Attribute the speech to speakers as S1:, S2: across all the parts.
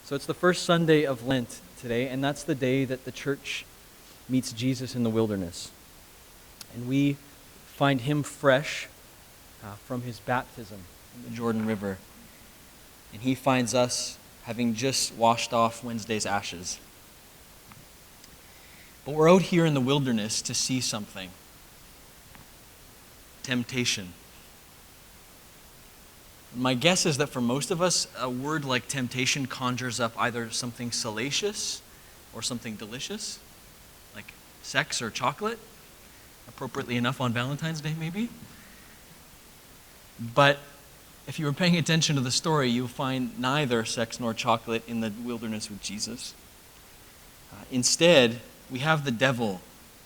S1: So it's the first Sunday of Lent today, and that's the day that the church meets Jesus in the wilderness. And we find him fresh from his baptism in the Jordan River. And he finds us having just washed off Wednesday's ashes. But we're out here in the wilderness to see something. Temptation. My guess is that for most of us, a word like temptation conjures up either something salacious or something delicious, like sex or chocolate, appropriately enough on Valentine's Day maybe. But if you were paying attention to the story, you'll find neither sex nor chocolate in the wilderness with Jesus. Instead, we have the devil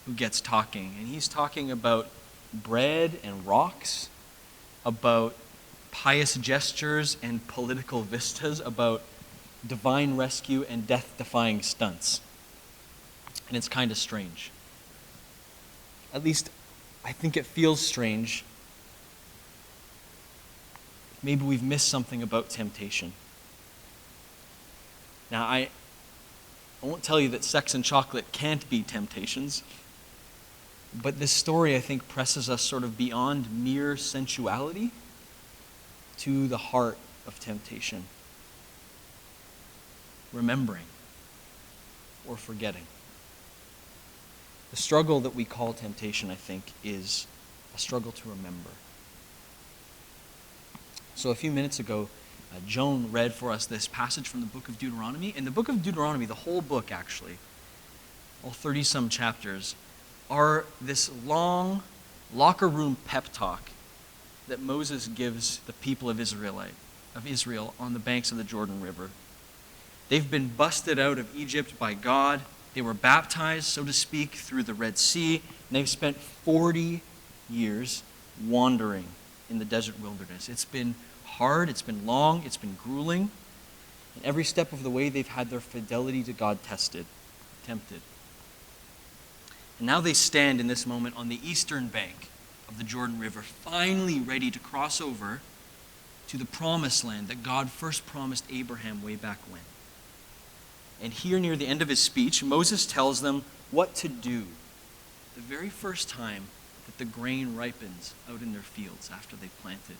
S1: who gets talking, and he's talking about bread and rocks, about pious gestures and political vistas, about divine rescue and death-defying stunts. And it's kind of strange. At least, I think it feels strange. Maybe we've missed something about temptation. Now, I won't tell you that sex and chocolate can't be temptations, but this story, I think, presses us sort of beyond mere sensuality to the heart of temptation. Remembering or forgetting. The struggle that we call temptation, I think, is a struggle to remember. So a few minutes ago, Joan read for us this passage from the book of Deuteronomy. And the book of Deuteronomy, the whole book actually, all 30-some chapters, are this long locker room pep talk that Moses gives the people of Israel on the banks of the Jordan River. They've been busted out of Egypt by God. They were baptized, so to speak, through the Red Sea. And they've spent 40 years wandering in the desert wilderness. It's been hard, it's been long, it's been grueling. And every step of the way, they've had their fidelity to God tempted. And now they stand in this moment on the eastern bank of the Jordan River, finally ready to cross over to the promised land that God first promised Abraham way back when. And here near the end of his speech, Moses tells them what to do the very first time that the grain ripens out in their fields after they've planted.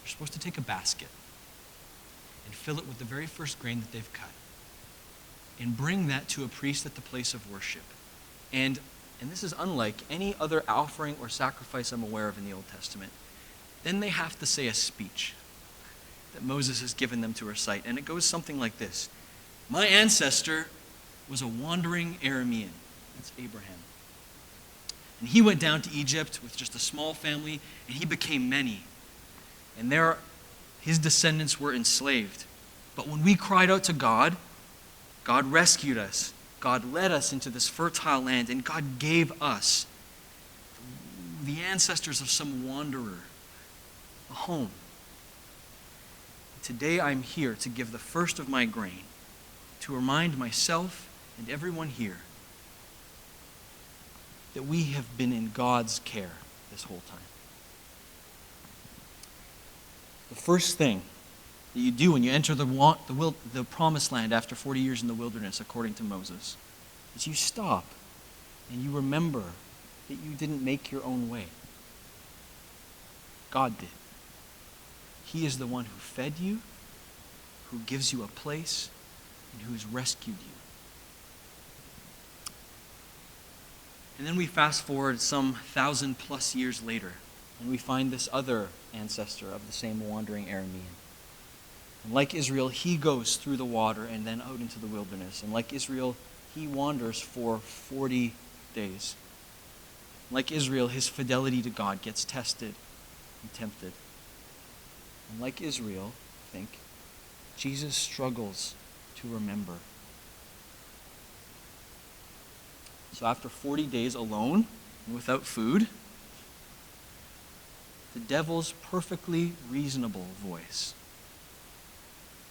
S1: They're supposed to take a basket and fill it with the very first grain that they've cut and bring that to a priest at the place of worship. And this is unlike any other offering or sacrifice I'm aware of in the Old Testament. Then they have to say a speech that Moses has given them to recite. And it goes something like this. My ancestor was a wandering Aramean. That's Abraham. And he went down to Egypt with just a small family, and he became many. And there his descendants were enslaved. But when we cried out to God, God rescued us. God led us into this fertile land, and God gave us, the ancestors of some wanderer, a home. Today I'm here to give the first of my grain, to remind myself and everyone here that we have been in God's care this whole time. The first thing that you do when you enter the promised land after 40 years in the wilderness, according to Moses, is you stop and you remember that you didn't make your own way. God did. He is the one who fed you, who gives you a place, and who has rescued you. And then we fast forward some 1,000+ years later, and we find this other ancestor of the same wandering Aramean. And like Israel, he goes through the water and then out into the wilderness. And like Israel, he wanders for 40 days. Like Israel, his fidelity to God gets tested and tempted. And like Israel, I think, Jesus struggles to remember. So after 40 days alone and without food, the devil's perfectly reasonable voice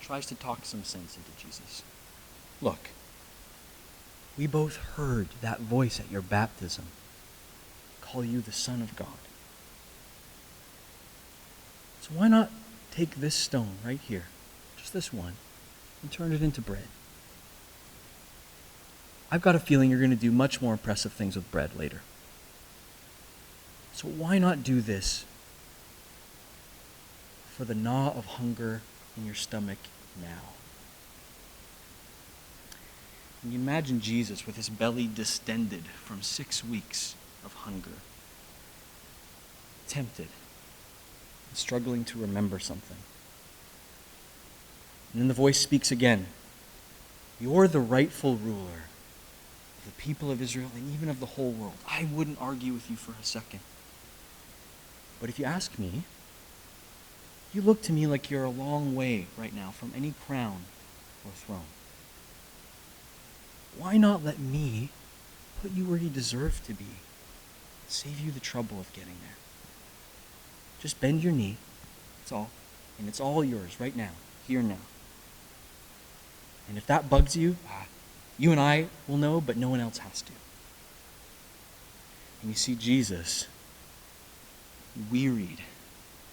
S1: tries to talk some sense into Jesus. Look, we both heard that voice at your baptism call you the Son of God. So why not take this stone right here, just this one, and turn it into bread. I've got a feeling you're going to do much more impressive things with bread later. So why not do this for the gnaw of hunger in your stomach now? And you imagine Jesus with his belly distended from 6 weeks of hunger, tempted, and struggling to remember something. And then the voice speaks again. You're the rightful ruler of the people of Israel and even of the whole world. I wouldn't argue with you for a second. But if you ask me, you look to me like you're a long way right now from any crown or throne. Why not let me put you where you deserve to be? Save you the trouble of getting there. Just bend your knee, that's all. And it's all yours right now, here and now. And if that bugs you, you and I will know, but no one else has to. And you see Jesus, wearied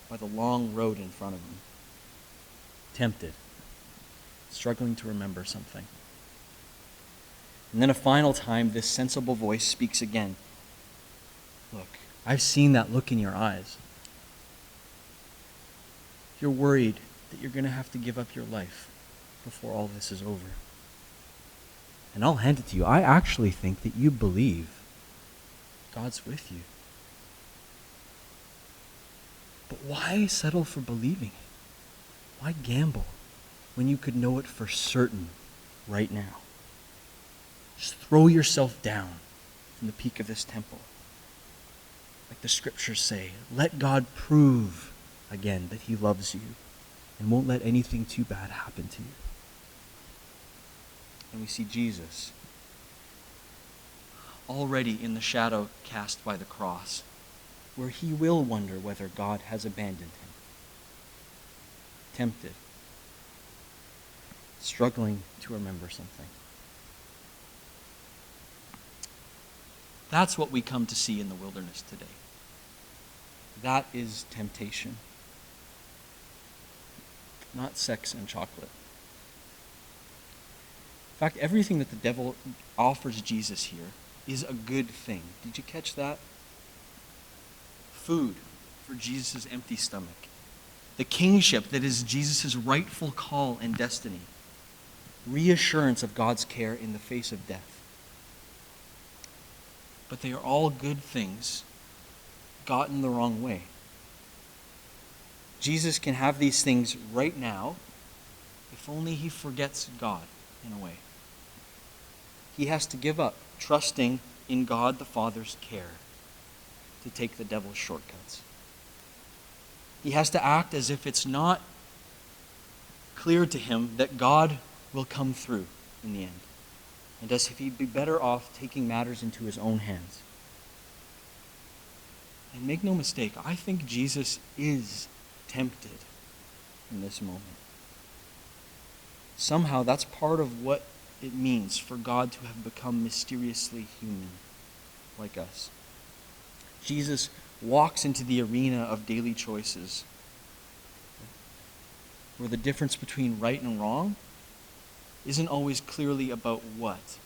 S1: by the long road in front of him, tempted, struggling to remember something. And then a final time, this sensible voice speaks again. Look, I've seen that look in your eyes. You're worried that you're going to have to give up your life before all this is over. And I'll hand it to you. I actually think that you believe God's with you. But why settle for believing it? Why gamble when you could know it for certain right now? Just throw yourself down from the peak of this temple. Like the scriptures say, let God prove again that he loves you and won't let anything too bad happen to you. And we see Jesus already in the shadow cast by the cross, where he will wonder whether God has abandoned him. Tempted, struggling to remember something. That's what we come to see in the wilderness today. That is temptation. Not sex and chocolate. In fact, everything that the devil offers Jesus here is a good thing. Did you catch that? Food for Jesus' empty stomach. The kingship that is Jesus' rightful call and destiny. Reassurance of God's care in the face of death. But they are all good things gotten the wrong way. Jesus can have these things right now if only he forgets God in a way. He has to give up trusting in God the Father's care to take the devil's shortcuts. He has to act as if it's not clear to him that God will come through in the end, and as if he'd be better off taking matters into his own hands. And make no mistake, I think Jesus is tempted in this moment. Somehow that's part of what it means for God to have become mysteriously human like us. Jesus walks into the arena of daily choices, where the difference between right and wrong isn't always clearly about what,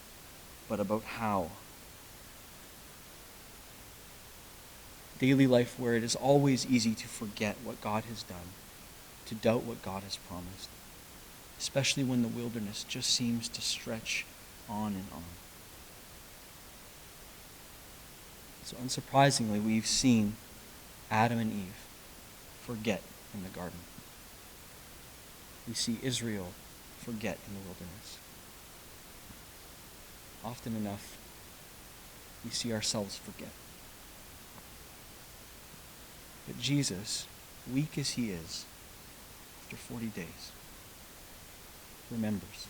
S1: but about how. Daily life where it is always easy to forget what God has done, to doubt what God has promised, especially when the wilderness just seems to stretch on and on. So unsurprisingly, we've seen Adam and Eve forget in the garden. We see Israel forget in the wilderness. Often enough, we see ourselves forget. But Jesus, weak as he is, after 40 days, remembers.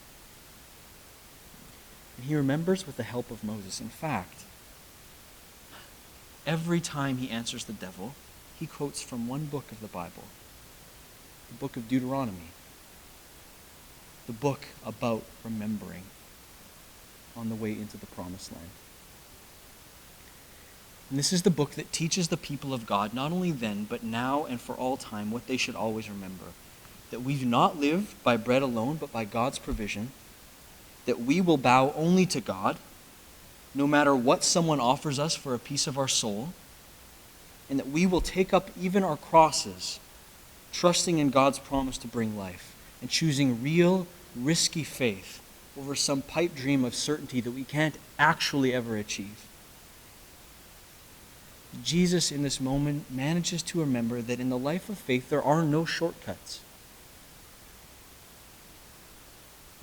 S1: And he remembers with the help of Moses. In fact, every time he answers the devil, he quotes from one book of the Bible, the book of Deuteronomy, the book about remembering on the way into the promised land. And this is the book that teaches the people of God, not only then, but now and for all time, what they should always remember. that we do not live by bread alone, but by God's provision, that we will bow only to God, no matter what someone offers us for a piece of our soul, and that we will take up even our crosses, trusting in God's promise to bring life, and choosing real, risky faith over some pipe dream of certainty that we can't actually ever achieve. Jesus, in this moment, manages to remember that in the life of faith there are no shortcuts.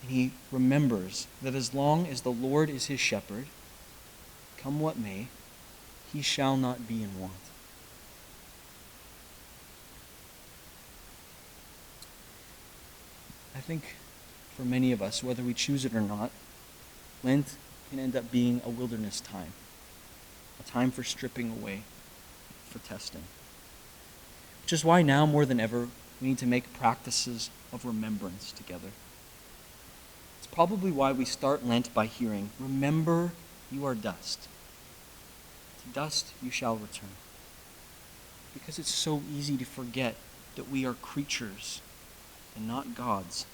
S1: And he remembers that as long as the Lord is his shepherd, come what may, he shall not be in want. I think for many of us, whether we choose it or not, Lent can end up being a wilderness time, a time for stripping away, for testing. Which is why now more than ever, we need to make practices of remembrance together. It's probably why we start Lent by hearing, remember you are dust. To dust you shall return. Because it's so easy to forget that we are creatures and not God's.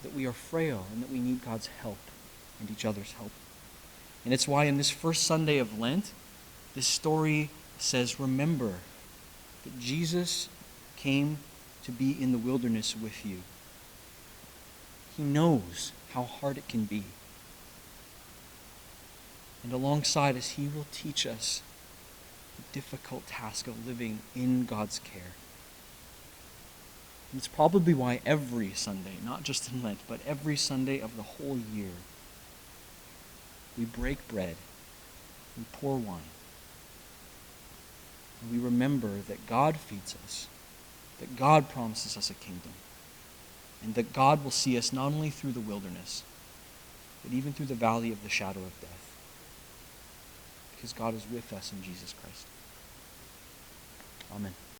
S1: That we are frail and that we need God's help and each other's help. And it's why in this first Sunday of Lent, this story says, remember that Jesus came to be in the wilderness with you. He knows how hard it can be. And alongside us, he will teach us the difficult task of living in God's care. And it's probably why every Sunday, not just in Lent, but every Sunday of the whole year, we break bread, we pour wine, and we remember that God feeds us, that God promises us a kingdom, and that God will see us not only through the wilderness, but even through the valley of the shadow of death, because God is with us in Jesus Christ. Amen.